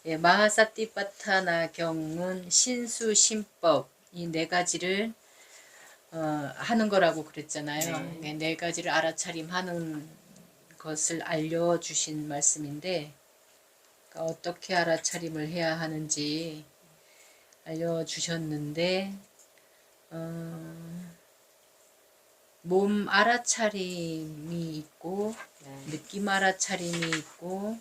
예, 마하사티파타나 경은 신수, 신법 이 네 가지를 하는 거라고 그랬잖아요. 네. 네 가지를 알아차림하는 것을 알려주신 말씀인데 그러니까 어떻게 알아차림을 해야 하는지 알려주셨는데 몸 알아차림이 있고 네. 느낌 알아차림이 있고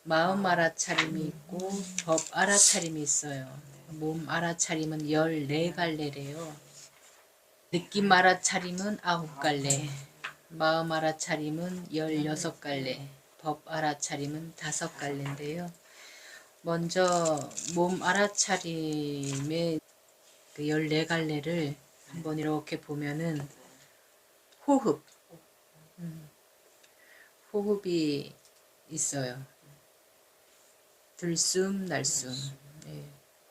마음 알아차림이 있고 법 알아차림이 있어요. 몸 알아차림은 14갈래래요. 느낌 알아차림은 9갈래, 마음 알아차림은 16갈래, 법 알아차림은 5갈래인데요. 먼저 몸 알아차림의 그 14갈래를 한번 이렇게 보면은 호흡, 호흡이 있어요. 들숨, 날숨, 예.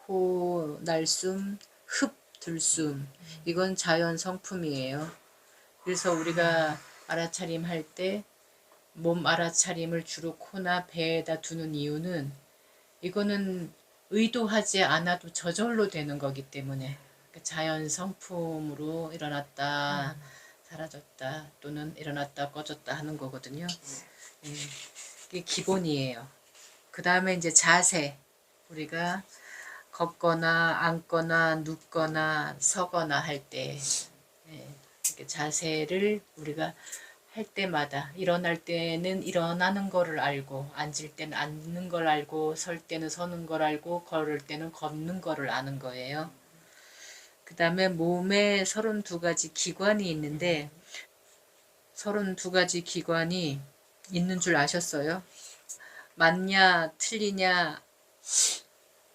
호, 날숨, 흡, 들숨. 이건 자연 성품이에요. 그래서 우리가 알아차림 할 때 몸 알아차림을 주로 코나 배에다 두는 이유는 이거는 의도하지 않아도 저절로 되는 거기 때문에 자연 성품으로 일어났다 사라졌다 또는 일어났다 꺼졌다 하는 거거든요. 예, 이게 기본이에요. 그 다음에 이제 자세, 우리가 걷거나 앉거나 눕거나 서거나 할 때 이렇게 자세를 우리가 할 때마다 일어날 때는 일어나는 거를 알고 앉을 때는 앉는 걸 알고 설 때는 서는 걸 알고 걸을 때는 걷는 거를 아는 거예요. 그 다음에 몸에 32가지 기관이 있는데 32가지 기관이 있는 줄 아셨어요? 맞냐 틀리냐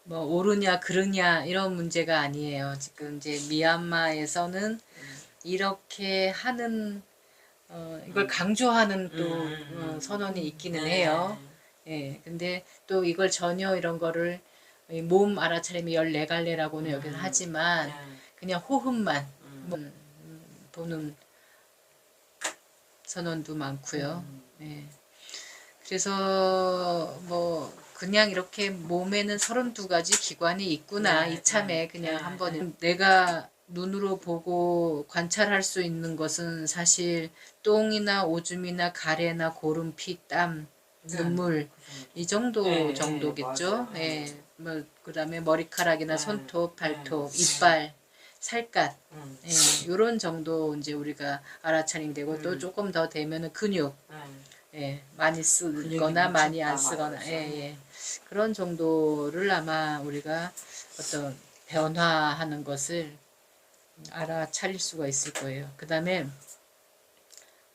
뭐 옳으냐 그르냐 이런 문제가 아니에요. 지금 이제 미얀마에서는 이렇게 하는 이걸 강조하는 또 선언이 있기는 해요. 예, 근데 또 이걸 전혀 이런 거를 몸 알아차림이 14갈래라고는 여기서 하지만 그냥 호흡만 보는 선언도 많고요. 예. 그래서 뭐 그냥 이렇게 몸에는 32가지 기관이 있구나 이참에 그냥 한번 내가 눈으로 보고 관찰할 수 있는 것은 사실 똥이나 오줌이나 가래나 고름, 피, 땀, 눈물 이 정도겠죠. 예. 뭐 그다음에 머리카락이나 손톱, 발톱, 이빨, 살갗 요런 정도 이제 우리가 알아차림되고 또 조금 더 되면은 근육 예, 많이 쓰거나 많이 안 쓰거나 예. 그런 정도를 아마 우리가 어떤 변화하는 것을 알아차릴 수가 있을 거예요. 그 다음에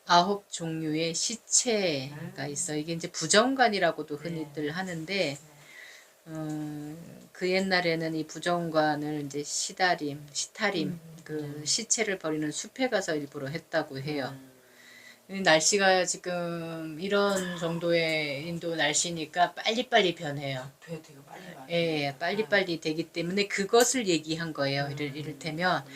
9종류의 시체가 있어. 이게 이제 부정관이라고도 흔히들 하는데 그 옛날에는 이 부정관을 이제 시타림 그 시체를 버리는 숲에 가서 일부러 했다고 해요. 날씨가 지금 이런 정도의 인도 날씨니까 빨리빨리 변해요. 되게 빨리 예, 빨리빨리 되기 때문에 그것을 얘기한 거예요. 이를테면,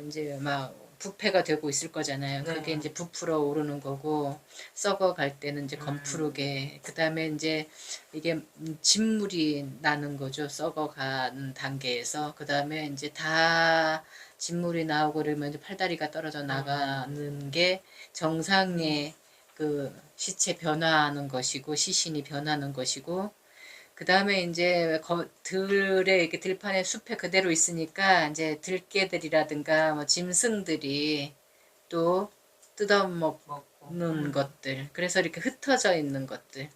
이제 막 부패가 되고 있을 거잖아요. 그게 이제 부풀어 오르는 거고, 썩어 갈 때는 이제 검푸르게, 그 다음에 이제 이게 진물이 나는 거죠. 썩어 가는 단계에서. 그 다음에 이제 다 진물이 나오고 그러면 이제 팔다리가 떨어져 나가는 게 정상의 그 시체 변화하는 것이고, 시신이 변하는 것이고, 그 다음에 이제 들에 이렇게 들판에 숲에 그대로 있으니까 이제 들개들이라든가 뭐 짐승들이 또 뜯어먹는 것들, 그래서 이렇게 흩어져 있는 것들,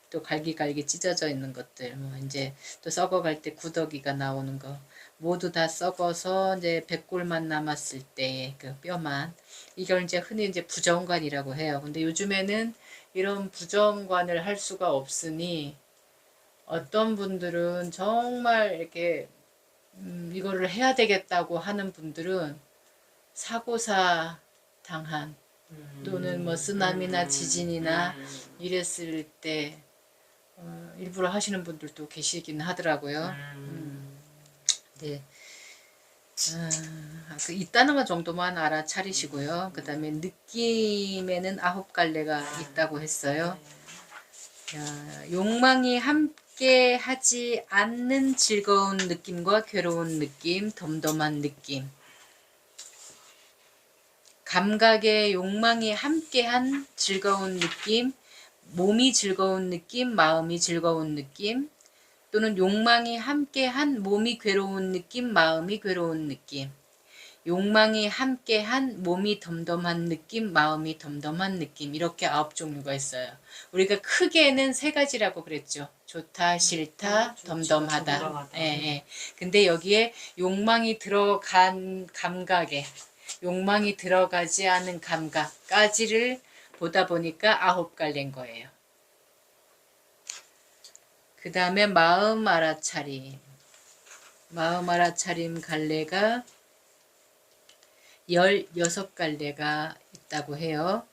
또 갈기갈기 찢어져 있는 것들, 뭐 이제 또 썩어갈 때 구더기가 나오는 거, 모두 다 썩어서 이제 백골만 남았을 때 그 뼈만, 이걸 이제 흔히 이제 부정관이라고 해요. 근데 요즘에는 이런 부정관을 할 수가 없으니 어떤 분들은 정말 이렇게 이거를 해야 되겠다고 하는 분들은 사고사 당한 또는 뭐 쓰나미나 지진이나 이랬을 때 일부러 하시는 분들도 계시긴 하더라고요. 네. 그 있다는 것 정도만 알아차리시고요. 그 다음에 느낌에는 9갈래가 있다고 했어요. 욕망이 함께 하지 않는 즐거운 느낌과 괴로운 느낌, 덤덤한 느낌. 감각의 욕망이 함께한 즐거운 느낌, 몸이 즐거운 느낌, 마음이 즐거운 느낌, 또는 욕망이 함께한 몸이 괴로운 느낌, 마음이 괴로운 느낌. 욕망이 함께한 몸이 덤덤한 느낌, 마음이 덤덤한 느낌. 이렇게 9종류가 있어요. 우리가 크게는 3가지라고 그랬죠. 좋다, 싫다, 덤덤하다. 예, 예. 근데 여기에 욕망이 들어간 감각에, 욕망이 들어가지 않은 감각까지를 보다 보니까 9갈래인 거예요. 그 다음에 마음 알아차림. 마음 알아차림 갈래가 16갈래가 있다고 해요.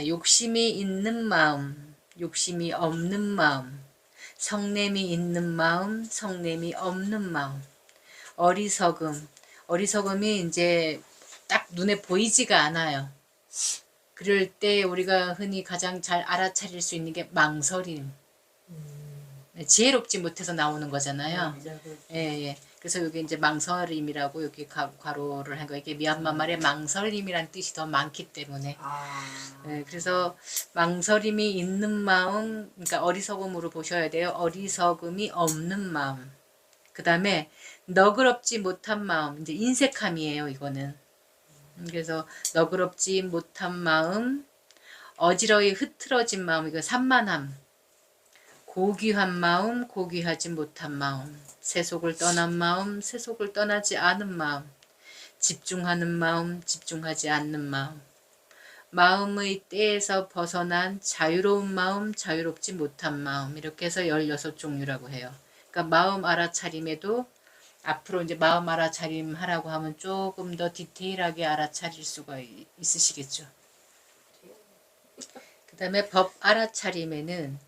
욕심이 있는 마음, 욕심이 없는 마음, 성냄이 있는 마음, 성냄이 없는 마음, 어리석음, 어리석음이 이제 딱 눈에 보이지가 않아요. 그럴 때 우리가 흔히 가장 잘 알아차릴 수 있는 게 망설임. 지혜롭지 못해서 나오는 거잖아요. 예, 예. 그래서 여기 이제 망설임이라고 여기 괄호를 한 거예요. 이게 미얀마 말에 망설임이란 뜻이 더 많기 때문에. 예, 그래서 망설임이 있는 마음, 그러니까 어리석음으로 보셔야 돼요. 어리석음이 없는 마음. 그 다음에 너그럽지 못한 마음, 이제 인색함이에요, 이거는. 그래서 너그럽지 못한 마음, 어지러이 흐트러진 마음, 이거 산만함. 고귀한 마음, 고귀하지 못한 마음, 세속을 떠난 마음, 세속을 떠나지 않은 마음, 집중하는 마음, 집중하지 않는 마음, 마음의 때에서 벗어난 자유로운 마음, 자유롭지 못한 마음, 이렇게 해서 16종류라고 해요. 그러니까 마음 알아차림에도 앞으로 이제 마음 알아차림 하라고 하면 조금 더 디테일하게 알아차릴 수가 있으시겠죠. 그 다음에 법 알아차림에는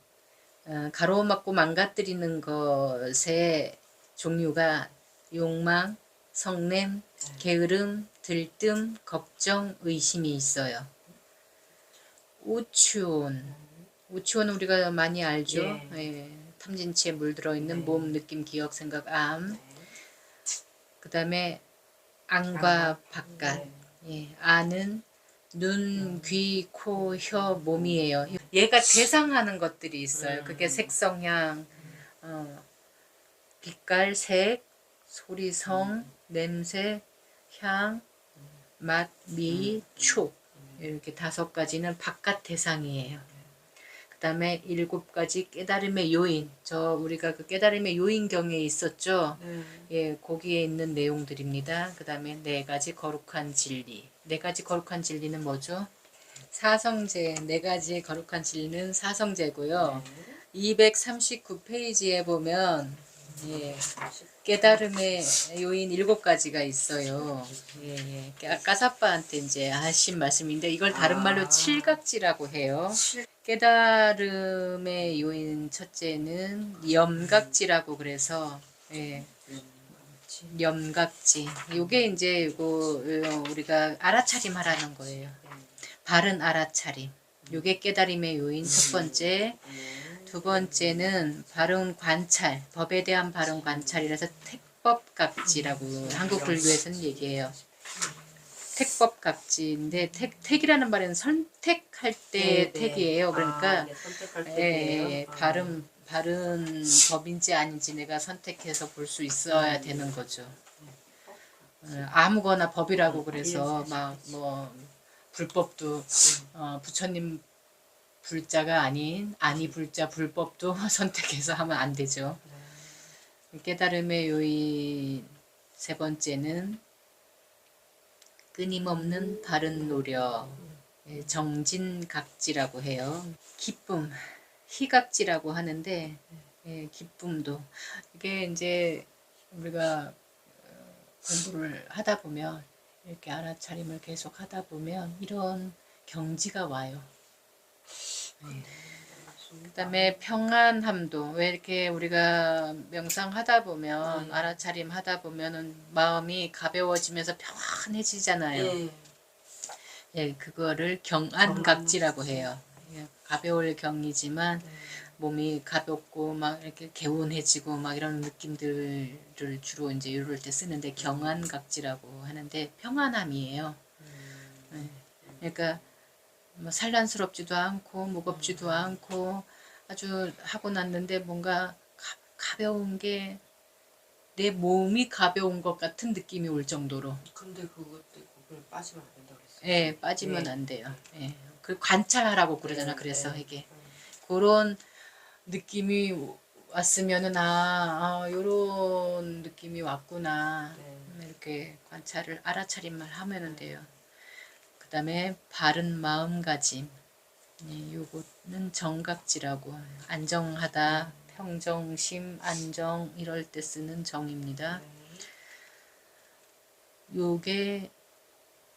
가로막고 망가뜨리는 것의 종류가 욕망, 성냄, 게으름, 들뜸, 걱정, 의심이 있어요. 우추온. 우추온 우리가 많이 알죠? 예, 탐진치에 물들어 있는 몸, 느낌, 기억, 생각, 암. 그 다음에 안과 바깥. 예, 안은 눈, 귀, 코, 혀, 몸이에요. 얘가 대상하는 것들이 있어요. 그게 색성향, 빛깔, 색, 소리, 성, 냄새, 향, 맛, 미, 촉. 이렇게 5가지는 바깥 대상이에요. 그 다음에 7가지 깨달음의 요인. 우리가 그 깨달음의 요인경에 있었죠. 예, 거기에 있는 내용들입니다. 그 다음에 4가지 거룩한 진리. 4가지 거룩한 진리는 뭐죠? 사성제, 4가지 거룩한 진리는 사성제고요. 239페이지에 보면 예, 깨달음의 요인 7가지가 있어요. 예, 예. 까사빠한테 이제 하신 말씀인데 이걸 다른 말로 칠각지라고 해요. 깨달음의 요인 첫째는 염각지라고 그래서 예, 염각지. 요게 이제 이거 우리가 알아차림 하라는 거예요. 바른 알아차림. 요게 깨달음의 요인 첫 번째. 두 번째는 바른 관찰. 법에 대한 바른 관찰이라서 택법각지라고 한국 불교에서는 얘기해요. 택법각지인데 택이라는 말은 선택할 때 택이에요. 그러니까 바른 법인지 아닌지 내가 선택해서 볼 수 있어야 되는 거죠. 아무거나 법이라고 그래서 막 뭐 불법도 부처님 불자가 아닌 아니 불자 불법도 선택해서 하면 안 되죠. 깨달음의 요인 세 번째는 끊임없는 바른 노력, 정진각지라고 해요. 기쁨, 희각지라고 하는데 기쁨도 이게 이제 우리가 공부를 하다 보면 이렇게 알아차림을 계속 하다 보면 이런 경지가 와요. 그 다음에 평안함도 왜 이렇게 우리가 명상하다 보면 알아차림 하다 보면은 마음이 가벼워지면서 평안해지잖아요. 예, 그거를 경안각지라고 해요. 가벼울 경이지만 몸이 가볍고 막 이렇게 개운해지고 막 이런 느낌들을 주로 이제 이럴 때 쓰는데 경안각지라고 하는데 평안함이에요. 네. 그러니까 뭐 산란스럽지도 않고 무겁지도 않고 아주 하고 났는데 뭔가 가벼운 게 내 몸이 가벼운 것 같은 느낌이 올 정도로. 근데 그것도 그걸 빠지면 안 된다고 그랬어요. 예, 빠지면 안 돼요. 예. 그 관찰하라고 그러잖아. 그래서 이게 그런 느낌이 왔으면은 요런 느낌이 왔구나. 이렇게 관찰을 알아차림만 하면은 돼요. 그 다음에 바른 마음가짐. 예, 요거는 정각지라고 안정하다, 평정심, 안정 이럴 때 쓰는 정입니다. 요게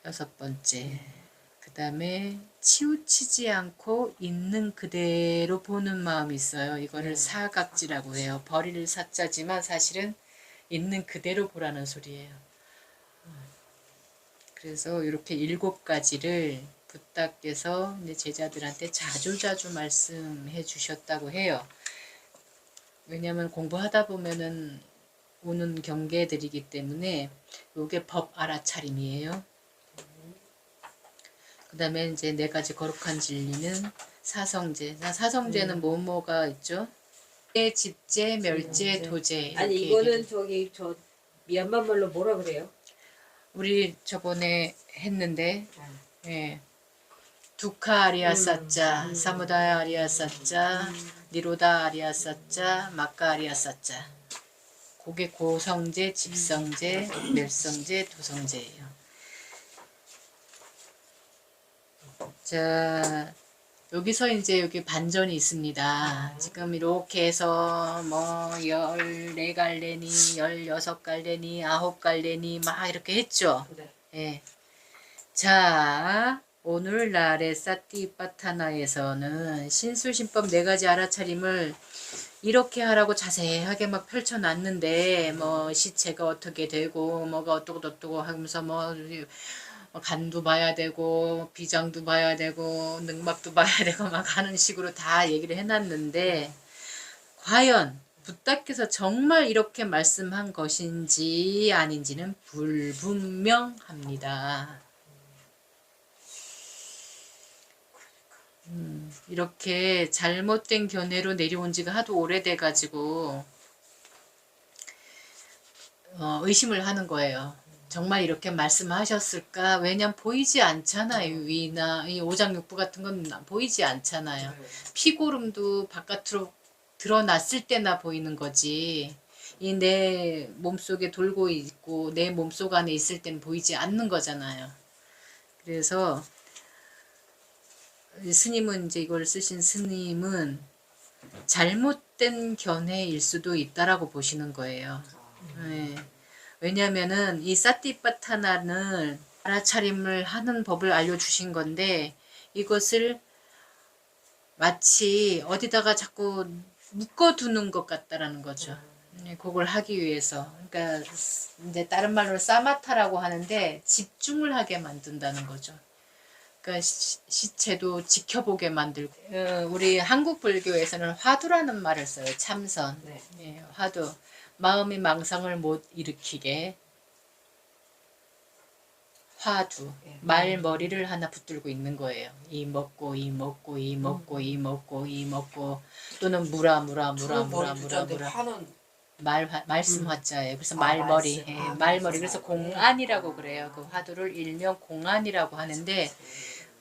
6번째. 그 다음에 치우치지 않고 있는 그대로 보는 마음이 있어요. 이거를 사각지라고 해요. 버릴 사자지만 사실은 있는 그대로 보라는 소리예요. 그래서 이렇게 7가지를 부탁께서 이제 제자들한테 자주자주 말씀해 주셨다고 해요. 왜냐하면 공부하다 보면은 오는 경계들이기 때문에 요게 법 알아차림이에요. 그 다음에 이제 4가지 거룩한 진리는 사성제. 사성제는 뭐가 있죠? 집제, 멸제, 도제. 아니 이렇게 이거는 얘기를. 저 미얀마 말로 뭐라 그래요? 우리 저번에 했는데 예. 두카 아리아 사자, 사무다야 아리아 사자, 니로다 아리아 사자, 마카 아리아 사자. 그게 고성제, 집성제, 멸성제, 도성제예요. 자, 여기서 이제 여기 반전이 있습니다. 지금 이렇게 해서 뭐 14갈래니, 16갈래니, 9갈래니 막 이렇게 했죠. 예. 자, 오늘날의 사티파타나에서는 신술신법 4가지 알아차림을 이렇게 하라고 자세하게 막 펼쳐놨는데 뭐 시체가 어떻게 되고 뭐가 어떠고 하면서 뭐 간도 봐야 되고 비장도 봐야 되고 능막도 봐야 되고 막 하는 식으로 다 얘기를 해놨는데 과연 부탁께서 정말 이렇게 말씀한 것인지 아닌지는 불분명합니다. 이렇게 잘못된 견해로 내려온 지가 하도 오래돼 가지고 의심을 하는 거예요. 정말 이렇게 말씀하셨을까? 왜냐면 보이지 않잖아요. 위나 이 오장육부 같은 건 보이지 않잖아요. 피고름도 바깥으로 드러났을 때나 보이는 거지. 이 내 몸속에 돌고 있고 내 몸속 안에 있을 때는 보이지 않는 거잖아요. 그래서 스님은 이제 이걸 쓰신 스님은 잘못된 견해일 수도 있다라고 보시는 거예요. 네. 왜냐면은 이 사티파타나는 알아차림을 하는 법을 알려주신 건데 이것을 마치 어디다가 자꾸 묶어두는 것 같다라는 거죠. 그걸 하기 위해서. 그러니까 이제 다른 말로 사마타라고 하는데 집중을 하게 만든다는 거죠. 그러니까 시체도 지켜보게 만들고 우리 한국 불교에서는 화두라는 말을 써요. 참선. 예, 화두. 마음이 망상을 못 일으키게 화두. 말머리를 하나 붙들고 있는 거예요. 이 먹고 이 먹고 이 먹고 이 먹고 이 먹고 또는 무라 말씀 화자예요. 그래서 말머리, 말머리. 그래서 공안이라고 그래요. 그 화두를 일명 공안이라고 하는데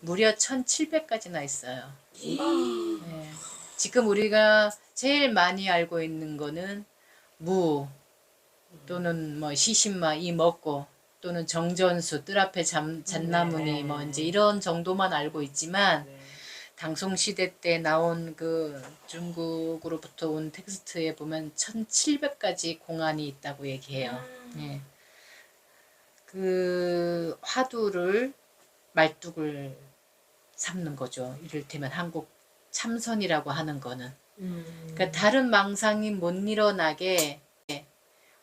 무려 1700가지나 있어요. 네. 지금 우리가 제일 많이 알고 있는 거는 무 또는 뭐 시신마 이 먹고 또는 정전수 뜰 앞에 잣나무니 뭐 이제 이런 정도만 알고 있지만 당송시대 때 나온 그 중국으로부터 온 텍스트에 보면 1700가지 공안이 있다고 얘기해요. 예. 그 화두를 말뚝을 삼는 거죠. 이를테면 한국 참선이라고 하는 거는. 그러니까 다른 망상이 못 일어나게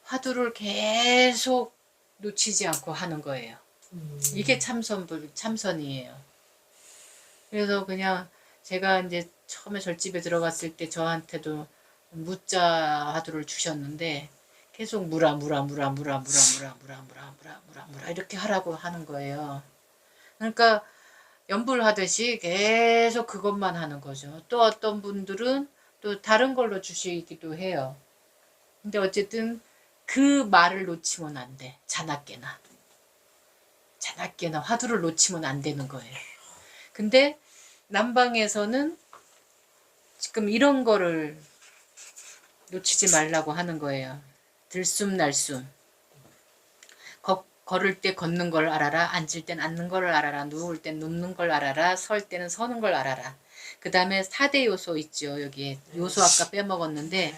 화두를 계속 놓치지 않고 하는 거예요. 이게 참선이에요. 그래서 그냥 제가 이제 처음에 절집에 들어갔을 때 저한테도 무자 화두를 주셨는데 계속 무라 이렇게 하라고 하는 거예요. 그러니까 연불하듯이 계속 그것만 하는 거죠. 또 어떤 분들은 또 다른 걸로 주시기도 해요. 근데 어쨌든 그 말을 놓치면 안 돼. 자나깨나 화두를 놓치면 안 되는 거예요. 근데 남방에서는 지금 이런 거를 놓치지 말라고 하는 거예요. 들숨날숨. 걸을 때 걷는 걸 알아라. 앉을 땐 앉는 걸 알아라. 누울 땐 눕는 걸 알아라. 설 때는 서는 걸 알아라. 그 다음에 4대 요소 있죠. 여기 요소 아까 빼먹었는데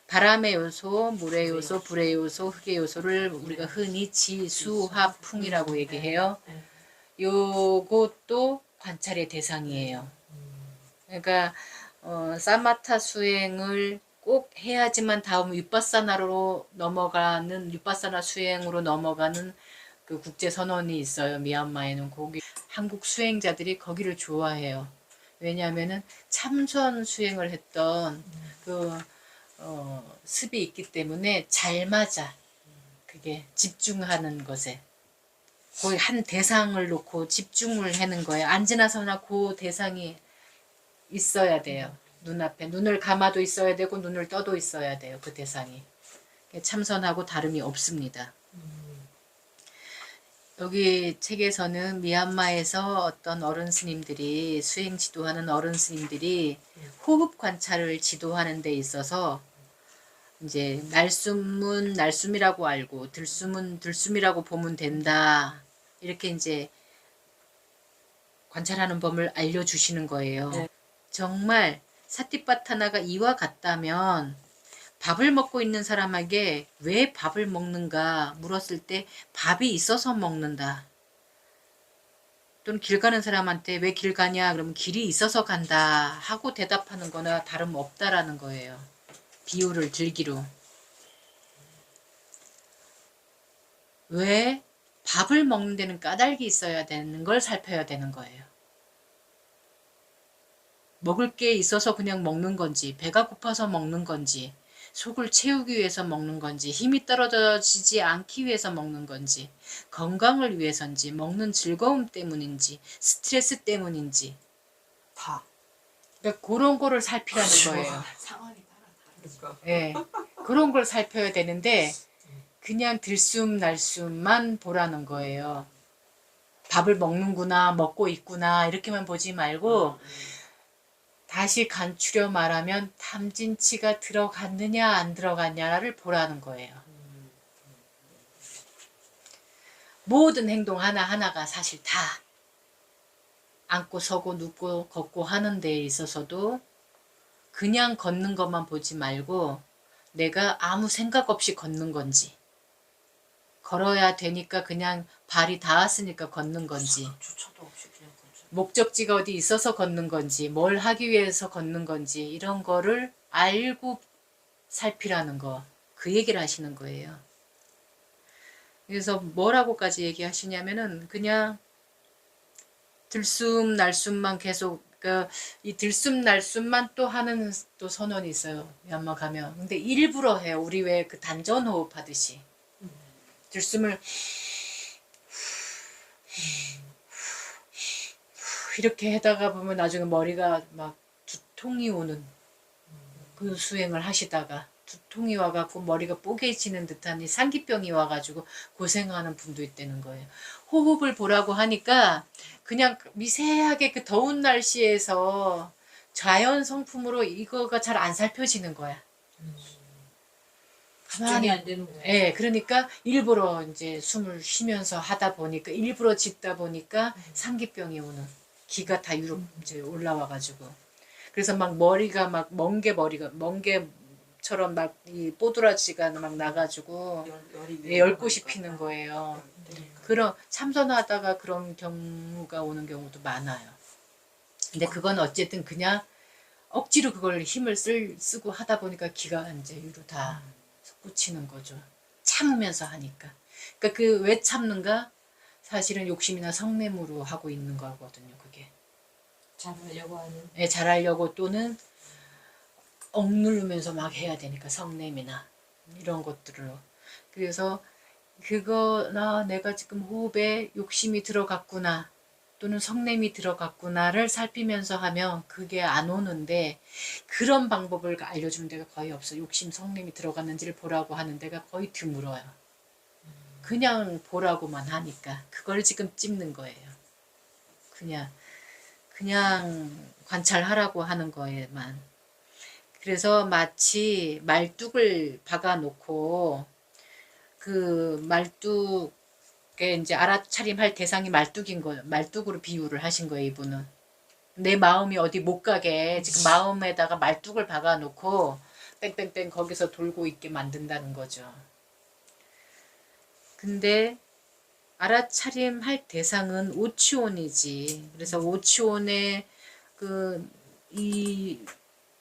바람의 요소, 물의 요소, 불의 요소, 흙의 요소를 우리가 흔히 지, 수, 화, 풍이라고 얘기해요. 요것도 관찰의 대상이에요. 그러니까 사마타 수행을 꼭 해야지만 다음 윗바사나로 넘어가는 윗바사나 수행으로 넘어가는 그 국제 선언이 있어요. 미얀마에는 거기 한국 수행자들이 거기를 좋아해요. 왜냐하면은 참선 수행을 했던 그 습이 있기 때문에 잘 맞아. 그게 집중하는 것에 거의 한 대상을 놓고 집중을 하는 거예요. 앉으나 서나 그 대상이 있어야 돼요. 눈앞에 눈을 감아도 있어야 되고 눈을 떠도 있어야 돼요. 그 대상이. 참선하고 다름이 없습니다. 여기 책에서는 미얀마에서 어떤 어른 스님들이 수행 지도하는 어른 스님들이 호흡 관찰을 지도하는 데 있어서 이제 날숨은 날숨이라고 알고 들숨은 들숨이라고 보면 된다. 이렇게 이제 관찰하는 법을 알려주시는 거예요. 네. 정말 사티파타나가 이와 같다면 밥을 먹고 있는 사람에게 왜 밥을 먹는가 물었을 때 밥이 있어서 먹는다. 또는 길 가는 사람한테 왜 길 가냐 그러면 길이 있어서 간다 하고 대답하는 거나 다름없다라는 거예요. 비유를 들기로. 왜 밥을 먹는 데는 까닭이 있어야 되는 걸 살펴야 되는 거예요. 먹을 게 있어서 그냥 먹는 건지 배가 고파서 먹는 건지 속을 채우기 위해서 먹는 건지 힘이 떨어지지 않기 위해서 먹는 건지 건강을 위해서인지 먹는 즐거움 때문인지 스트레스 때문인지 다. 그러니까 그런 거를 살피라는 거예요. 상황이 따라 다르니까. 예, 그런 걸 살펴야 되는데 그냥 들숨날숨만 보라는 거예요. 밥을 먹는구나 먹고 있구나 이렇게만 보지 말고 다시 간추려 말하면 탐진치가 들어갔느냐 안 들어갔냐를 보라는 거예요. 모든 행동 하나하나가 사실 다 앉고 서고 눕고 걷고 하는 데에 있어서도 그냥 걷는 것만 보지 말고 내가 아무 생각 없이 걷는 건지 걸어야 되니까 그냥 발이 닿았으니까 걷는 건지 주차도 없이 그냥 걷죠. 목적지가 어디 있어서 걷는 건지 뭘 하기 위해서 걷는 건지 이런 거를 알고 살피라는 거 그 얘기를 하시는 거예요. 그래서 뭐라고까지 얘기하시냐면은 그냥 들숨날숨만 계속 이 들숨날숨만 또 하는 또 선언이 있어요. 미얀마 가면. 근데 일부러 해요. 우리 왜 그 단전 호흡 하듯이 들숨을 이렇게 하다가 보면 나중에 머리가 막 두통이 오는 그 수행을 하시다가 두통이 와갖고 머리가 뽀개지는 듯한 이 상기병이 와가지고 고생하는 분도 있다는 거예요. 호흡을 보라고 하니까 그냥 미세하게 그 더운 날씨에서 자연 성품으로 이거가 잘 안 살펴지는 거야. 집중이 안 되는 거예요. 예, 그러니까 일부러 이제 숨을 쉬면서 하다 보니까 일부러 짓다 보니까 상기병이 오는 기가 다 유럽 이제 올라와가지고 그래서 막 머리가 막 멍게처럼 막 이 뽀드라지가 막 나가지고 열꽃이 피는 거예요. 그런 참선하다가 그런 경우가 오는 경우도 많아요. 근데 그건 어쨌든 그냥 억지로 그걸 힘을 쓰고 하다 보니까 기가 이제 유로 다 솟구치는 거죠. 참으면서 하니까. 그러니까 그 왜 참는가? 사실은 욕심이나 성냄으로 하고 있는 거거든요. 그게. 잘하려고 하는. 예, 잘하려고 또는 억누르면서 막 해야 되니까 성냄이나 이런 것들을. 그래서 그거나 내가 지금 호흡에 욕심이 들어갔구나 또는 성냄이 들어갔구나를 살피면서 하면 그게 안 오는데, 그런 방법을 알려주는 데가 거의 없어. 욕심 성냄이 들어갔는지를 보라고 하는 데가 거의 드물어요. 그냥 보라고만 하니까 그걸 지금 찝는 거예요. 그냥 관찰하라고 하는 거에만. 그래서 마치 말뚝을 박아놓고 그 말뚝에 이제 알아차림할 대상이 말뚝인 거예요. 말뚝으로 비유를 하신 거예요, 이분은. 내 마음이 어디 못 가게 지금 마음에다가 말뚝을 박아놓고 뺑뺑뺑 거기서 돌고 있게 만든다는 거죠. 근데 알아차림할 대상은 오치온이지. 그래서 오치온의 이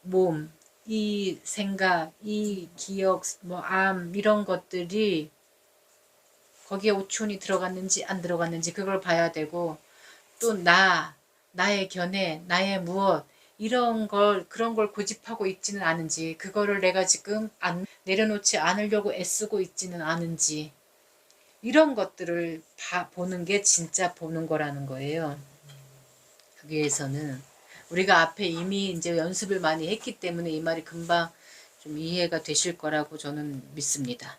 몸, 이 생각, 이 기억, 뭐 암 이런 것들이 거기에 오치온이 들어갔는지 안 들어갔는지 그걸 봐야 되고, 또 나의 견해, 나의 무엇 그런 걸 고집하고 있지는 않은지, 그거를 내가 지금 내려놓지 않으려고 애쓰고 있지는 않은지, 이런 것들을 보는 게 진짜 보는 거라는 거예요. 거기에서는 우리가 앞에 이미 이제 연습을 많이 했기 때문에 이 말이 금방 좀 이해가 되실 거라고 저는 믿습니다.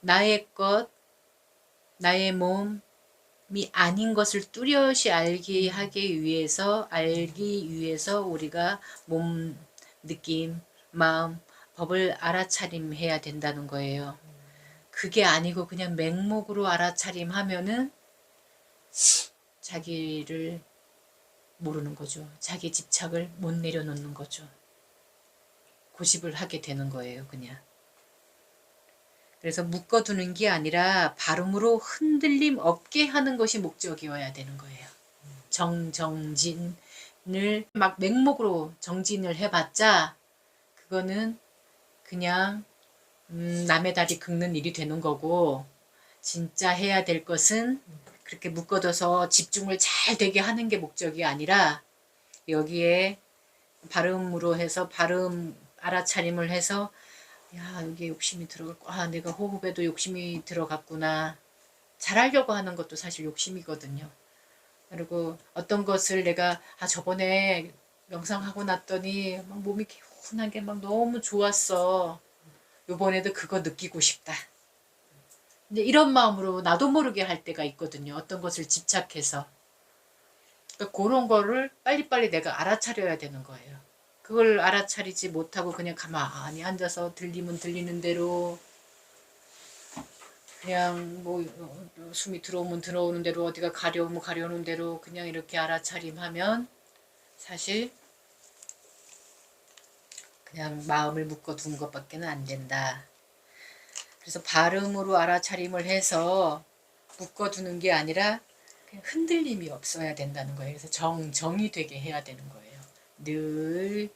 나의 것, 나의 몸이 아닌 것을 뚜렷이 알기 위해서 우리가 몸, 느낌, 마음, 법을 알아차림해야 된다는 거예요. 그게 아니고 그냥 맹목으로 알아차림하면은 자기를 모르는 거죠. 자기 집착을 못 내려놓는 거죠. 고집을 하게 되는 거예요, 그냥. 그래서 묶어두는 게 아니라 발음으로 흔들림 없게 하는 것이 목적이어야 되는 거예요. 정진을 막 맹목으로 정진을 해봤자 그거는 그냥 남의 다리 긁는 일이 되는 거고, 진짜 해야 될 것은 그렇게 묶어둬서 집중을 잘 되게 하는 게 목적이 아니라, 여기에 발음으로 해서 발음 알아차림을 해서 야, 여기에 욕심이 들어갔고, 내가 호흡에도 욕심이 들어갔구나. 잘하려고 하는 것도 사실 욕심이거든요. 그리고 어떤 것을 내가 저번에 명상하고 났더니 막 몸이 개운한 게 막 너무 좋았어. 요번에도 그거 느끼고 싶다. 근데 이런 마음으로 나도 모르게 할 때가 있거든요. 어떤 것을 집착해서. 그러니까 그런 거를 빨리빨리 내가 알아차려야 되는 거예요. 그걸 알아차리지 못하고 그냥 가만히 앉아서 들리면 들리는 대로, 그냥 뭐 숨이 들어오면 들어오는 대로, 어디가 가려우면 가려우는 대로 그냥 이렇게 알아차림하면 사실 그냥 마음을 묶어둔 것밖에는 안 된다. 그래서 발음으로 알아차림을 해서 묶어두는 게 아니라 그냥 흔들림이 없어야 된다는 거예요. 그래서 정이 되게 해야 되는 거예요. 늘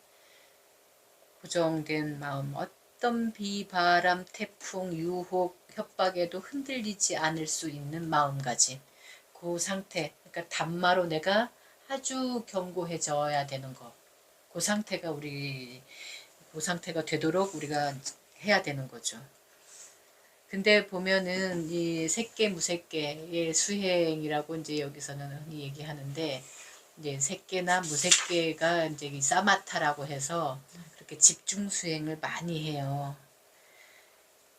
고정된 마음, 어떤 비바람, 태풍, 유혹, 협박에도 흔들리지 않을 수 있는 마음가짐. 그 상태, 그러니까 단마로 내가 아주 견고해져야 되는 거. 그 상태가 그 상태가 되도록 우리가 해야 되는 거죠. 근데 보면은 이 색계 무색계의 수행이라고 이제 여기서는 흔히 얘기하는데, 이제 색계나 무색계가 이제 이 사마타라고 해서 그렇게 집중 수행을 많이 해요.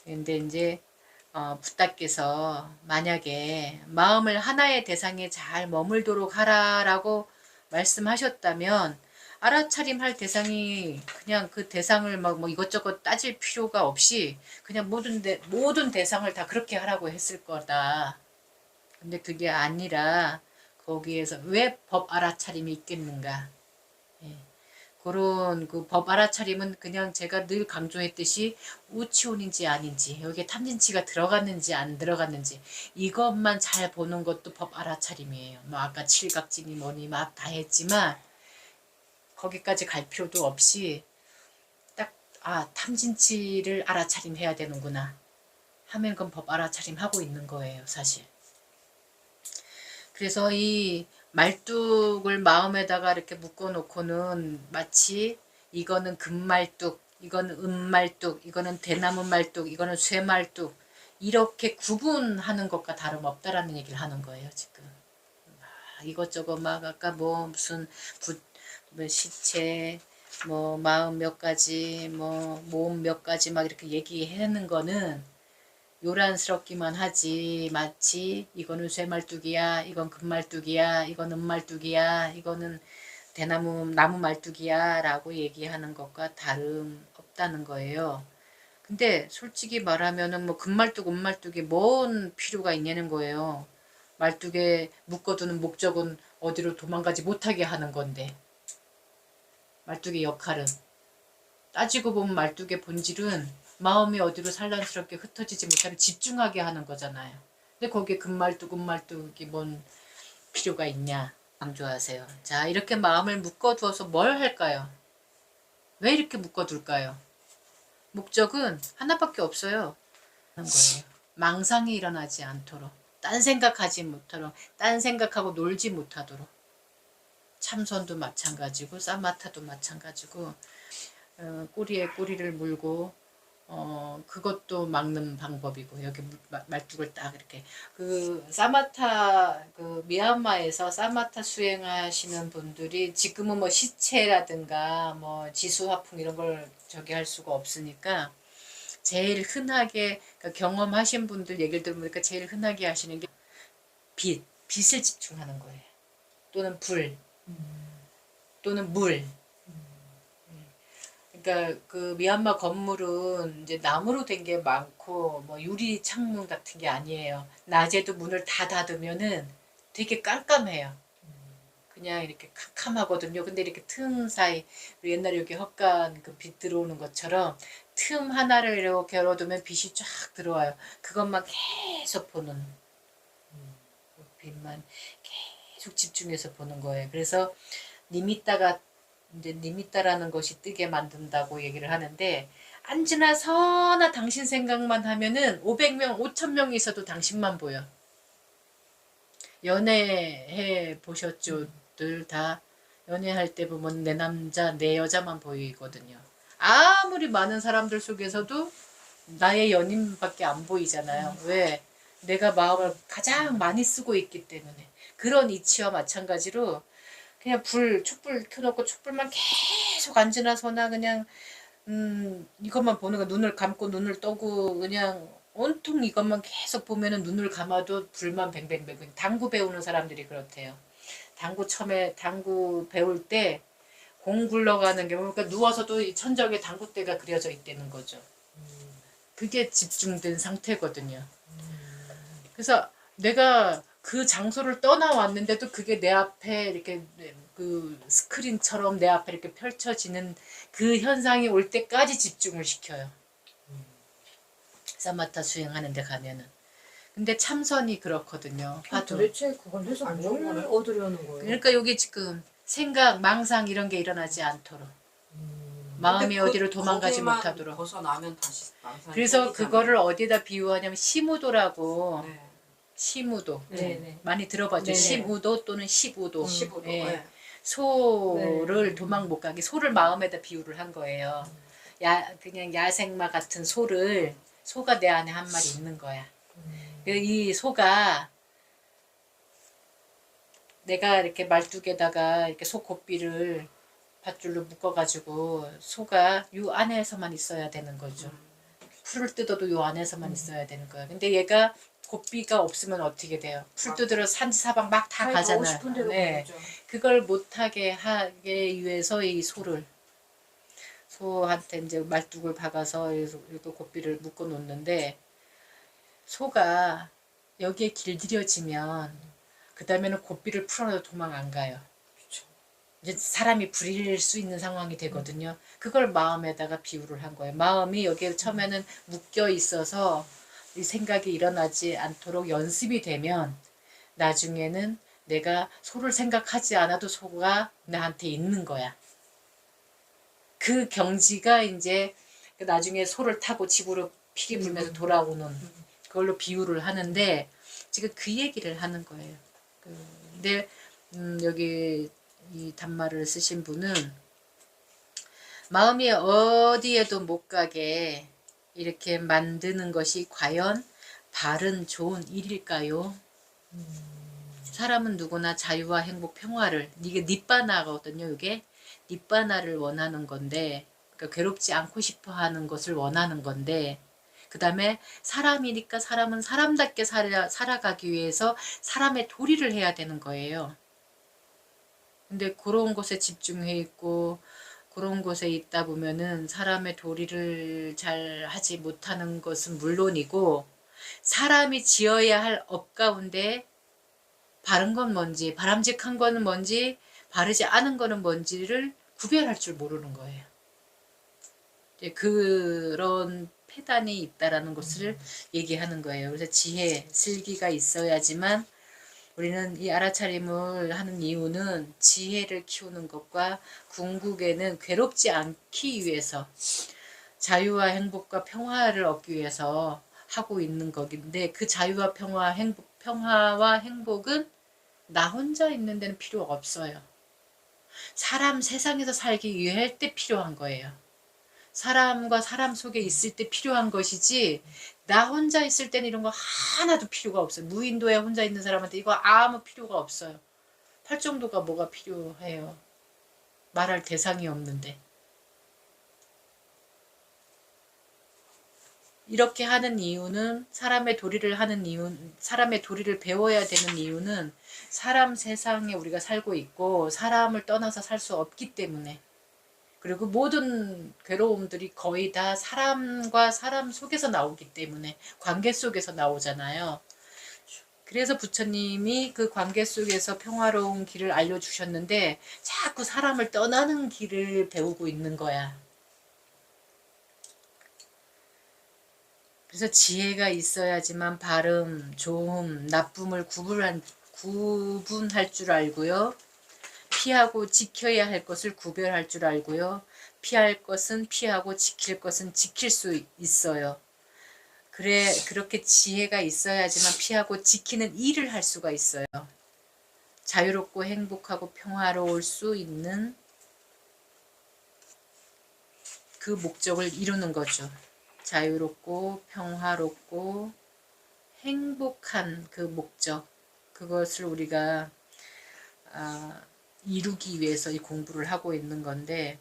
근데 이제 부따께서 만약에 마음을 하나의 대상에 잘 머물도록 하라라고 말씀하셨다면, 알아차림할 대상이 그냥 그 대상을 막 뭐 이것저것 따질 필요가 없이 그냥 모든 대상을 다 그렇게 하라고 했을 거다. 근데 그게 아니라 거기에서 왜 법 알아차림이 있겠는가? 예. 그런 그 법 알아차림은 그냥 제가 늘 강조했듯이 우치온인지 아닌지, 여기에 탐진치가 들어갔는지 안 들어갔는지 이것만 잘 보는 것도 법 알아차림이에요. 뭐 아까 칠각진이 뭐니 막 다 했지만 거기까지 갈 필요도 없이 딱 탐진치를 알아차림해야 되는구나 하면 그건 법 알아차림하고 있는 거예요, 사실. 그래서 이 말뚝을 마음에다가 이렇게 묶어놓고는 마치 이거는 금말뚝, 이거는 은말뚝, 이거는 대나무 말뚝, 이거는 쇠말뚝 이렇게 구분하는 것과 다름없다라는 얘기를 하는 거예요 지금. 이것저것 막 아까 뭐 무슨 뭐 시체 뭐 마음 몇 가지 뭐 모음 몇 가지 막 이렇게 얘기하는 거는 요란스럽기만 하지 마치 이거는 쇠말뚝이야 이건 금말뚝이야 이건 은말뚝이야 이거는 대나무 나무 말뚝이야 라고 얘기하는 것과 다름없다는 거예요. 근데 솔직히 말하면은 뭐 금말뚝 은말뚝이 뭔 필요가 있냐는 거예요. 말뚝에 묶어두는 목적은 어디로 도망가지 못하게 하는 건데 말뚝의 역할은 따지고 보면 말뚝의 본질은 마음이 어디로 산란스럽게 흩어지지 못하게 집중하게 하는 거잖아요. 근데 거기에 금말뚝 은말뚝이 뭔 필요가 있냐 강조하세요. 자 이렇게 마음을 묶어두어서 뭘 할까요? 왜 이렇게 묶어둘까요? 목적은 하나밖에 없어요. 하는 거예요. 망상이 일어나지 않도록 딴 생각하지 못하도록 딴 생각하고 놀지 못하도록 참선도 마찬가지고 사마타도 마찬가지고 꼬리에 꼬리를 물고 그것도 막는 방법이고 여기 말뚝을 딱 이렇게 그 사마타 그 미얀마에서 사마타 수행하시는 분들이 지금은 뭐 시체라든가 뭐 지수화풍 이런 걸 저기 할 수가 없으니까 제일 흔하게 그러니까 경험하신 분들 얘기를 들어보니까 제일 흔하게 하시는 게 빛을 집중하는 거예요. 또는 불 또는 물. 그러니까 그 미얀마 건물은 이제 나무로 된 게 많고 뭐 유리 창문 같은 게 아니에요. 낮에도 문을 다 닫으면은 되게 깜깜해요. 그냥 이렇게 캄캄하거든요. 근데 이렇게 틈 사이 옛날에 여기 헛간 그 빛 들어오는 것처럼 틈 하나를 이렇게 열어두면 빛이 쫙 들어와요. 그것만 계속 보는 그 빛만 계속 집중해서 보는 거예요. 그래서 니미따가 이제 니미따라는 것이 뜨게 만든다고 얘기를 하는데 앉으나 서나 당신 생각만 하면은 500명, 5,000명이 있어도 당신만 보여. 연애해 보셨죠? 늘 다 연애할 때 보면 내 남자, 내 여자만 보이거든요. 아무리 많은 사람들 속에서도 나의 연인밖에 안 보이잖아요. 왜? 내가 마음을 가장 많이 쓰고 있기 때문에. 그런 이치와 마찬가지로 그냥 촛불 켜놓고 촛불만 계속 앉으나 서나 그냥 이것만 보는 거 눈을 감고 눈을 떠고 그냥 온통 이것만 계속 보면은 눈을 감아도 불만 뱅뱅뱅. 당구 배우는 사람들이 그렇대요. 당구 배울 때 공 굴러가는 게 그러니까 누워서도 이 천정에 당구대가 그려져 있다는 거죠. 그게 집중된 상태거든요. 그래서 내가 그 장소를 떠나왔는데도 그게 내 앞에 이렇게 그 스크린처럼 내 앞에 이렇게 펼쳐지는 그 현상이 올 때까지 집중을 시켜요. 사마타 수행하는 데 가면은. 근데 참선이 그렇거든요. 화두. 도대체 그걸 해서 뭘 얻으려는 거예요? 그러니까 여기 지금 생각, 망상 이런 게 일어나지 않도록. 마음이 어디로 도망가지 못하도록. 벗어나면 다시 망상이 그래서 생기잖아요. 그거를 어디다 비유하냐면 시무도라고. 네. 시무도. 네네. 많이 들어봤죠. 네네. 시무도 또는 시부도. 15도. 예. 네. 소를 도망 못 가게 소를 마음에다 비유를 한 거예요. 그냥 야생마 같은 소가 내 안에 한 마리 있는 거야. 이 소가 내가 이렇게 말뚝에다가 이렇게 소 고삐를 밧줄로 묶어가지고 소가 요 안에서만 있어야 되는 거죠. 풀을 뜯어도 요 안에서만 있어야 되는 거야. 근데 얘가 고삐가 없으면 어떻게 돼요? 풀 뜯으러 산지사방 막 다 가잖아요. 싶은 대로 네. 보내죠. 그걸 못하게 하기 위해서 이 소한테 이제 말뚝을 박아서 이렇게 고삐를 묶어 놓는데 소가 여기에 길들여지면 그 다음에는 고삐를 풀어도 도망 안 가요. 이제 사람이 부릴 수 있는 상황이 되거든요. 그걸 마음에다가 비유를 한 거예요. 마음이 여기에 처음에는 묶여 있어서 이 생각이 일어나지 않도록 연습이 되면 나중에는 내가 소를 생각하지 않아도 소가 나한테 있는 거야. 그 경지가 이제 나중에 소를 타고 집으로 피리 불면서 돌아오는 그걸로 비유를 하는데 지금 그 얘기를 하는 거예요. 근데 여기 이 단말을 쓰신 분은 마음이 어디에도 못 가게 이렇게 만드는 것이 과연 바른 좋은 일일까요? 사람은 누구나 자유와 행복, 평화를, 이게 니바나거든요. 이게 니바나를 원하는 건데, 그러니까 괴롭지 않고 싶어 하는 것을 원하는 건데, 그 다음에 사람이니까 사람은 사람답게 살아가기 위해서 사람의 도리를 해야 되는 거예요. 근데 그런 곳에 집중해 있고 그런 곳에 있다 보면은 사람의 도리를 잘 하지 못하는 것은 물론이고, 사람이 지어야 할 업 가운데 바른 건 뭔지, 바람직한 거는 뭔지, 바르지 않은 거는 뭔지를 구별할 줄 모르는 거예요. 이제 그런 폐단이 있다라는 것을 얘기하는 거예요. 그래서 지혜, 슬기가 있어야지만 우리는 이 알아차림을 하는 이유는 지혜를 키우는 것과 궁극에는 괴롭지 않기 위해서, 자유와 행복과 평화를 얻기 위해서 하고 있는 것인데, 그 자유와 평화와 행복은 나 혼자 있는 데는 필요 없어요. 세상에서 살기 위해 할 때 필요한 거예요. 사람과 사람 속에 있을 때 필요한 것이지, 나 혼자 있을 때는 이런 거 하나도 필요가 없어요. 무인도에 혼자 있는 사람한테 이거 아무 필요가 없어요. 팔정도가 뭐가 필요해요. 말할 대상이 없는데. 이렇게 하는 이유는, 사람의 도리를 배워야 되는 이유는 사람 세상에 우리가 살고 있고 사람을 떠나서 살 수 없기 때문에, 그리고 모든 괴로움들이 거의 다 사람과 사람 속에서 나오기 때문에, 관계 속에서 나오잖아요. 그래서 부처님이 그 관계 속에서 평화로운 길을 알려주셨는데 자꾸 사람을 떠나는 길을 배우고 있는 거야. 그래서 지혜가 있어야지만 바름, 좋음, 나쁨을 구분할 줄 알고요. 피하고 지켜야 할 것을 구별할 줄 알고요. 피할 것은 피하고 지킬 것은 지킬 수 있어요. 그렇게 지혜가 있어야지만 피하고 지키는 일을 할 수가 있어요. 자유롭고 행복하고 평화로울 수 있는 그 목적을 이루는 거죠. 자유롭고 평화롭고 행복한 그 목적, 그것을 우리가 이루기 위해서 이 공부를 하고 있는 건데,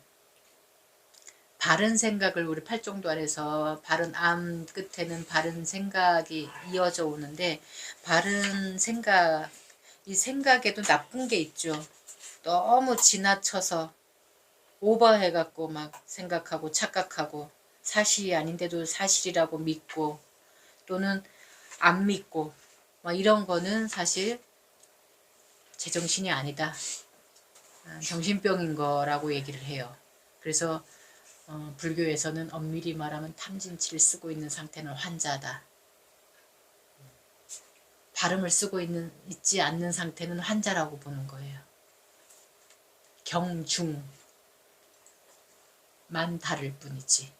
바른 생각을, 우리 팔정도 안에서 바른 암 끝에는 바른 생각이 이어져 오는데, 바른 생각, 이 생각에도 나쁜 게 있죠. 너무 지나쳐서 오버해갖고 막 생각하고 착각하고, 사실이 아닌데도 사실이라고 믿고 또는 안 믿고, 막 이런 거는 사실 제정신이 아니다, 정신병인 거라고 얘기를 해요. 그래서 불교에서는 엄밀히 말하면 탐진치를 쓰고 있는 상태는 환자다. 발음을 쓰고 있지 않는 상태는 환자라고 보는 거예요. 경중만 다를 뿐이지.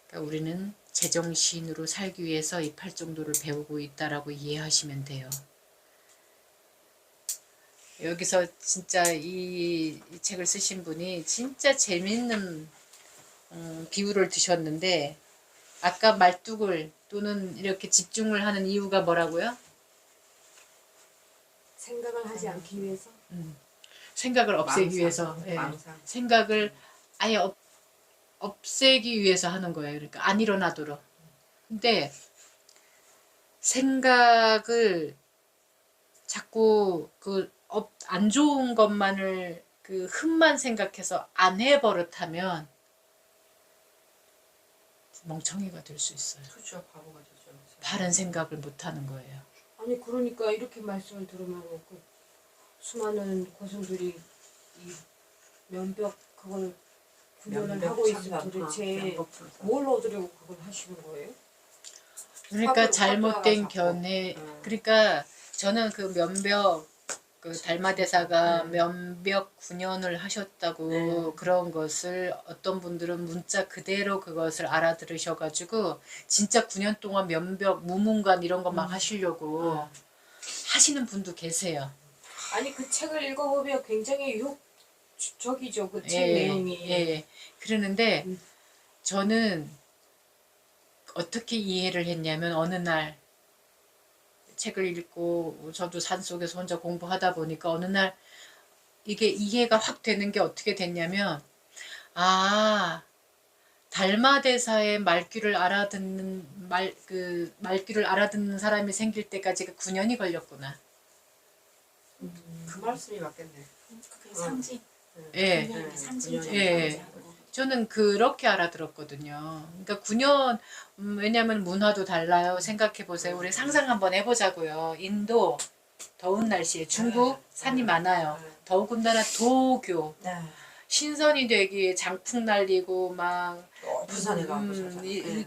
그러니까 우리는 제정신으로 살기 위해서 이 팔정도를 배우고 있다라고 이해하시면 돼요. 여기서 진짜 이 책을 쓰신 분이 진짜 재밌는 비유를 드셨는데, 아까 말뚝을 또는 이렇게 집중을 하는 이유가 뭐라고요? 생각을 하지 않기 위해서. 생각을 없애기 위해서. 예. 생각을 아예 없애기 위해서 하는 거예요. 그러니까 안 일어나도록. 근데 생각을 자꾸 안 좋은 것만을, 그 흠만 생각해서 안 해버릇하면 멍청이가 될 수 있어요. 그렇죠. 바보가 되죠. 바른 생각을 못 하는 거예요. 아니 그러니까 이렇게 말씀을 들으면 그 수많은 고승들이 이 면벽 그걸 구별을 하고 있으면 도대체 뭘 얻으려고 그걸 하시는 거예요? 그러니까 잘못된 견해, 그러니까 저는 그 면벽 그 달마대사가 면벽 9년을 하셨다고 그런 것을 어떤 분들은 문자 그대로 그것을 알아들으셔가지고 진짜 9년 동안 면벽 무문관 이런 거 막 하시려고 하시는 분도 계세요. 아니 그 책을 읽어보면 굉장히 유혹적이죠. 그 책 예, 내용이. 예. 그러는데 저는 어떻게 이해를 했냐면 어느 날 책을 읽고 저도 산속에서 혼자 공부하다 보니까 어느 날 이게 이해가 확 되는 게 어떻게 됐냐면 아 달마대사의 말귀를 알아듣는 말귀를 알아듣는 사람이 생길 때까지가 9년이 걸렸구나. 그 말씀이 맞겠네. 그게 상징. 예. 그냥 상징적인 예. 상징하고. 저는 그렇게 알아들었거든요. 그러니까 9년 왜냐하면 문화도 달라요. 생각해 보세요. 우리 상상 한번 해보자고요. 인도 더운 날씨에 중국 산이 많아요. 더군다나 도교 네. 신선이 되기에 장풍 날리고 막 부산에 가고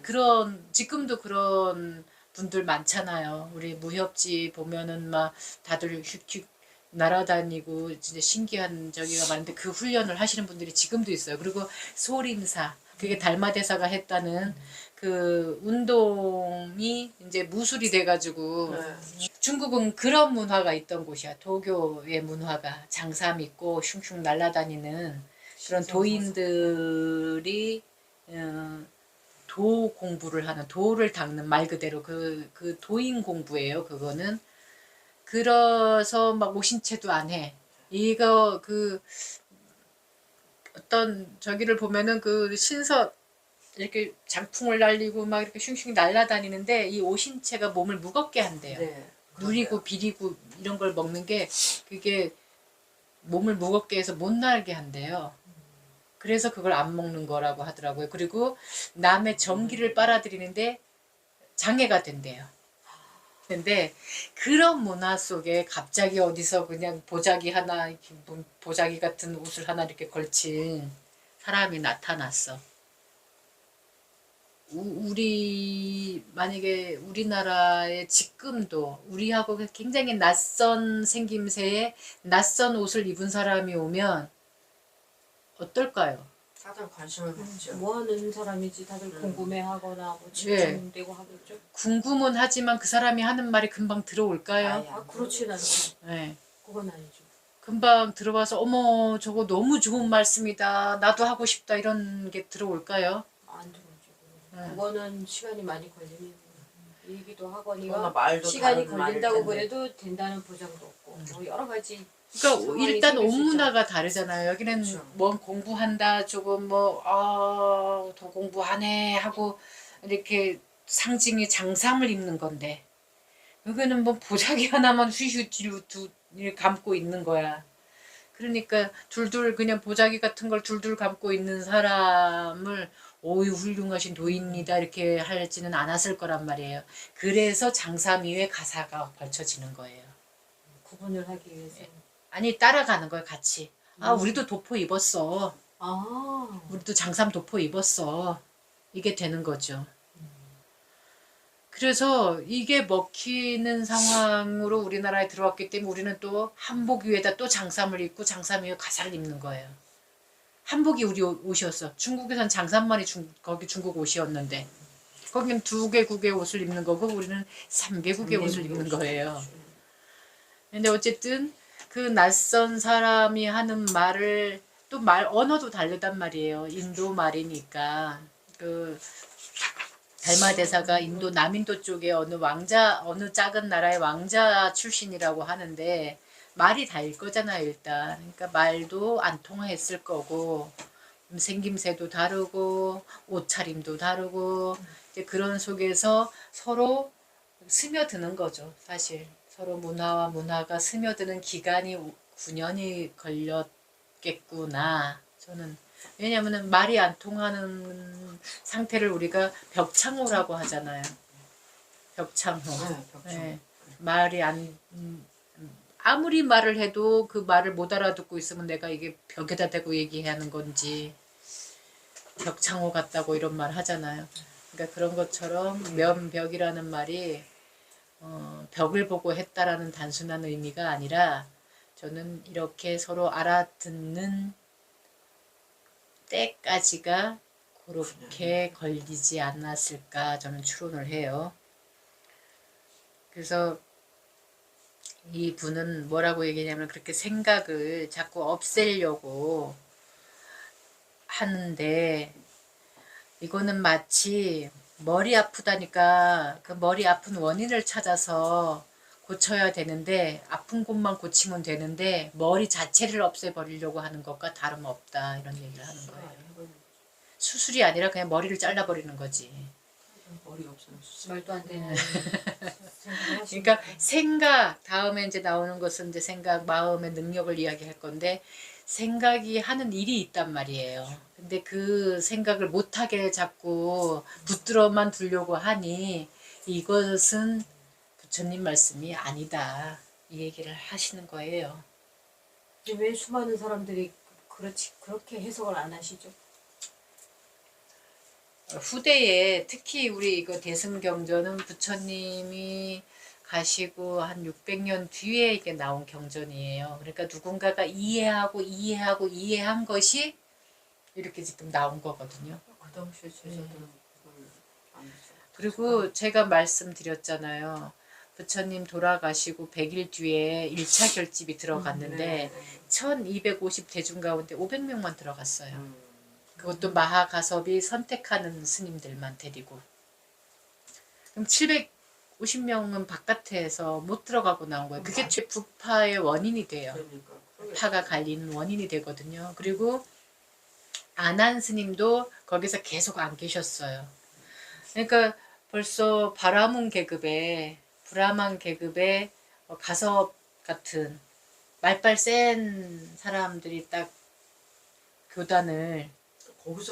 그런 지금도 그런 분들 많잖아요. 우리 무협지 보면은 막 다들 휙휙 날아다니고 진짜 신기한 저기가 많은데 그 훈련을 하시는 분들이 지금도 있어요. 그리고 소림사 그게 달마대사가 했다는 그 운동이 이제 무술이 돼가지고 중국은 그런 문화가 있던 곳이야. 도교의 문화가 장사 믿고 슝슝 날아다니는 그런 도인들이 도 공부를 하는 도를 닦는 말 그대로 그 도인 공부예요. 그거는 그래서 막 오신채도 안 해. 이거 그 어떤 저기를 보면은 그 신선 이렇게 장풍을 날리고 막 이렇게 슝슝 날아다니는데 이 오신채가 몸을 무겁게 한대요. 네. 누리고 비리고 이런 걸 먹는 게 그게 몸을 무겁게 해서 못 날게 한대요. 그래서 그걸 안 먹는 거라고 하더라고요. 그리고 남의 전기를 빨아들이는데 장애가 된대요. 근데 그런 문화 속에 갑자기 어디서 그냥 보자기 하나, 보자기 같은 옷을 하나 이렇게 걸친 사람이 나타났어. 우리 만약에 우리나라의 지금도 우리하고 굉장히 낯선 생김새에 낯선 옷을 입은 사람이 오면 어떨까요? 다들 관심을 갖죠. 뭐 하는 사람이지 다들 궁금해하거나 뭐 예. 집중되고 하겠죠. 궁금은 하지만 그 사람이 하는 말이 금방 들어올까요? 아예. 아 그렇진 않죠. 네. 그건 아니죠. 금방 들어와서 어머 저거 너무 좋은 말씀이다. 나도 하고 싶다 이런 게 들어올까요? 안 들어오죠. 그거는 시간이 많이 걸리는 얘기도 그거나 하거니와 말도 시간이 다른 말일 걸린다고 텐데. 그래도 된다는 보장도 없고 뭐 여러 가지 그러니까 상황이 일단 생길 옷 수 있죠. 문화가 다르잖아요. 여기는 그렇죠. 뭐 공부한다 조금 더 공부하네 하고 이렇게 상징이 장삼을 입는 건데 여기는 뭐 보자기 하나만 휘휘 감고 있는 거야. 그러니까 둘둘 그냥 보자기 같은 걸 둘둘 감고 있는 사람을 오유 훌륭하신 도인이다 이렇게 하지는 않았을 거란 말이에요. 그래서 장삼 위에 가사가 걸쳐지는 거예요. 구분을 하기 위해서. 아니 따라가는 거예요 같이. 아 우리도 도포 입었어. 아 우리도 장삼 도포 입었어. 이게 되는 거죠. 그래서 이게 먹히는 상황으로 우리나라에 들어왔기 때문에 우리는 또 한복 위에다 또 장삼을 입고 장삼 위에 가사를 입는 거예요. 한복이 우리 옷이었어. 중국에선 장삼만이 거기 중국 옷이었는데 거기는 2개국의 옷을 입는 거고 우리는 3개국의 옷을 입는 거예요. 근데 어쨌든 그 낯선 사람이 하는 말을 또 언어도 다르단 말이에요. 인도 말이니까 그 달마대사가 인도 남인도 쪽에 어느 작은 나라의 왕자 출신이라고 하는데 말이 다를 거잖아요 일단. 그러니까 말도 안 통했을 거고 생김새도 다르고 옷차림도 다르고 이제 그런 속에서 서로 스며드는 거죠 사실. 서로 문화와 문화가 스며드는 기간이 9년이 걸렸겠구나. 저는 왜냐하면 말이 안 통하는 상태를 우리가 벽창호라고 하잖아요. 벽창호. 네, 벽창호. 네. 말이 아무리 말을 해도 그 말을 못 알아듣고 있으면 내가 이게 벽에다 대고 얘기하는 건지 벽창호 같다고 이런 말 하잖아요. 그러니까 그런 것처럼 면벽이라는 말이 벽을 보고 했다라는 단순한 의미가 아니라 저는 이렇게 서로 알아듣는 때까지가 그렇게 걸리지 않았을까 저는 추론을 해요. 그래서 이 분은 뭐라고 얘기냐면 그렇게 생각을 자꾸 없애려고 하는데 이거는 마치 머리 아프다니까 그 머리 아픈 원인을 찾아서 고쳐야 되는데 아픈 곳만 고치면 되는데 머리 자체를 없애버리려고 하는 것과 다름없다 이런 얘기를 하는 거예요. 수술이 아니라 그냥 머리를 잘라버리는 거지. 머리 없으면 수술. 말도 안 되는 생각을 하시는 그러니까 거예요. 생각 다음에 이제 나오는 것은 이제 생각 마음의 능력을 이야기할 건데 생각이 하는 일이 있단 말이에요. 근데 그 생각을 못하게 자꾸 붙들어만 두려고 하니 이것은 부처님 말씀이 아니다 이 얘기를 하시는 거예요. 근데 왜 수많은 사람들이 그렇게 해석을 안 하시죠? 후대에 특히 우리 이거 대승경전은 부처님이 가시고 한 600년 뒤에 이게 나온 경전이에요. 그러니까 누군가가 이해한 것이 이렇게 지금 나온 거거든요. 그 당시에 제자들은 그걸 안 했어요. 그리고 제가 말씀드렸잖아요. 부처님 돌아가시고 100일 뒤에 1차 결집이 들어갔는데 1250 대중 가운데 500명만 들어갔어요. 그것도 마하가섭이 선택하는 스님들만 데리고. 그럼 750명은 바깥에서 못 들어가고 나온 거예요. 그게 부파의 원인이 돼요. 그러니까. 파가 갈리는 원인이 되거든요. 그리고 안한 스님도 거기서 계속 안 계셨어요. 그러니까 벌써 바라문 계급의 브라만 계급의 가섭 같은 말빨 센 사람들이 딱 교단을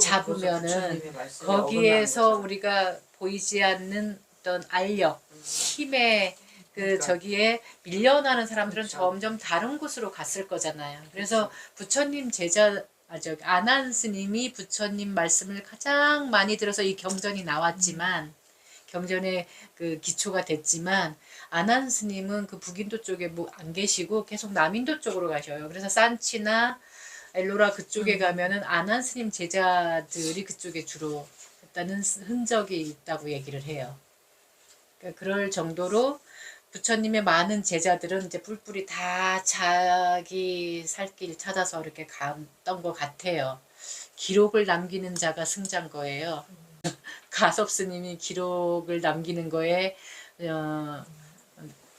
잡으면은 거기에서 우리가 보이지 않는 어떤 알력, 힘의 그러니까. 저기에 밀려나는 사람들은 그렇죠. 점점 다른 곳으로 갔을 거잖아요. 그래서 부처님 제자 안한 스님이 부처님 말씀을 가장 많이 들어서 이 경전이 나왔지만 경전의 그 기초가 됐지만 안한 스님은 그 북인도 쪽에 뭐 안 계시고 계속 남인도 쪽으로 가셔요. 그래서 산치나 엘로라 그쪽에 가면은 안한 스님 제자들이 그쪽에 주로 했다는 흔적이 있다고 얘기를 해요. 그러니까 그럴 정도로 부처님의 많은 제자들은 이제 뿔뿔이 다 자기 살 길 찾아서 이렇게 갔던 것 같아요. 기록을 남기는 자가 승자인 거예요. 가섭 스님이 기록을 남기는 거에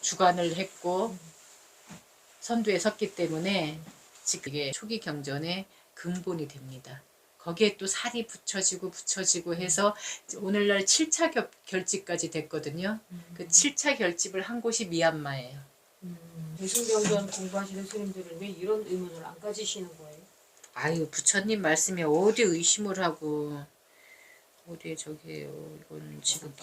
주관을 했고 선두에 섰기 때문에 지금 이게 초기 경전의 근본이 됩니다. 거기에 또 살이 붙여지고 해서 오늘날 7차 결집까지 됐거든요. 그 7차 결집을 한 곳이 미얀마예요. 대승경전 공부하시는 스님들은 왜 이런 의문을 안 가지시는 거예요? 아유 부처님 말씀에 어디 의심을 하고 어디 저기에요. 이건 지금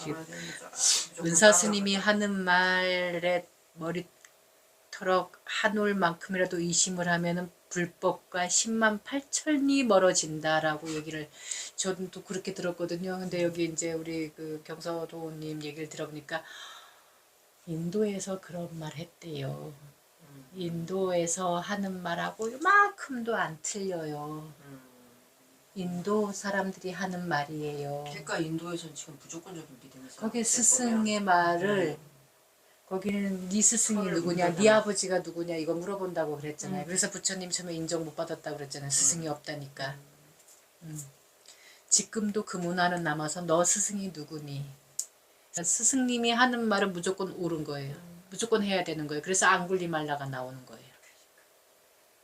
은사 스님이 하는 말에 머리털럭 한 올만큼이라도 의심을 하면은 불법과 10만 8천이 멀어진다라고 얘기를 저는 또 그렇게 들었거든요. 근데 여기 이제 우리 그 경서도님 얘기를 들어보니까 인도에서 그런 말 했대요. 인도에서 하는 말하고 이만큼도 안 틀려요. 인도 사람들이 하는 말이에요. 그러니까 인도에서는 지금 무조건적인 믿음이 있어요. 거기 스승의 말을 거기는 네 스승이 누구냐, 네 아버지가 누구냐 이거 물어본다고 그랬잖아요. 그래서 부처님 처음에 인정 못 받았다고 그랬잖아요. 스승이 없다니까. 지금도 그 문화는 남아서 너 스승이 누구니? 스승님이 하는 말은 무조건 옳은 거예요. 무조건 해야 되는 거예요. 그래서 앙굴리말라가 나오는 거예요.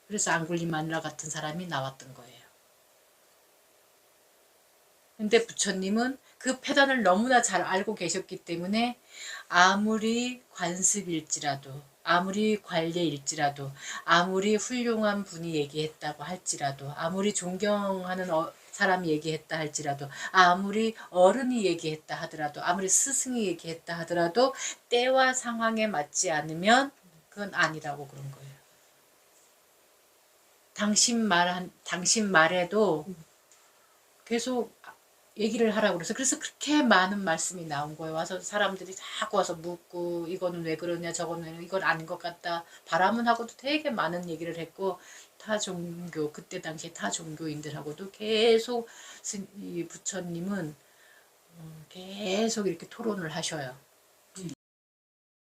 그래서 앙굴리말라 같은 사람이 나왔던 거예요. 근데 부처님은 그 패단을 너무나 잘 알고 계셨기 때문에 아무리 관습일지라도 아무리 관례일지라도 아무리 훌륭한 분이 얘기했다고 할지라도 아무리 존경하는 사람이 얘기했다 할지라도 아무리 어른이 얘기했다 하더라도 아무리 스승이 얘기했다 하더라도 때와 상황에 맞지 않으면 그건 아니라고 그런 거예요. 당신 말에도 계속 얘기를 하라고 그래서 그렇게 많은 말씀이 나온 거예요. 와서 사람들이 자꾸 와서 묻고 이거는 왜 그러냐 저거는 이건 아닌 것 같다. 바라문하고도 되게 많은 얘기를 했고 타 종교 그때 당시에 타 종교인들하고도 계속 이 부처님은 계속 이렇게 토론을 하셔요.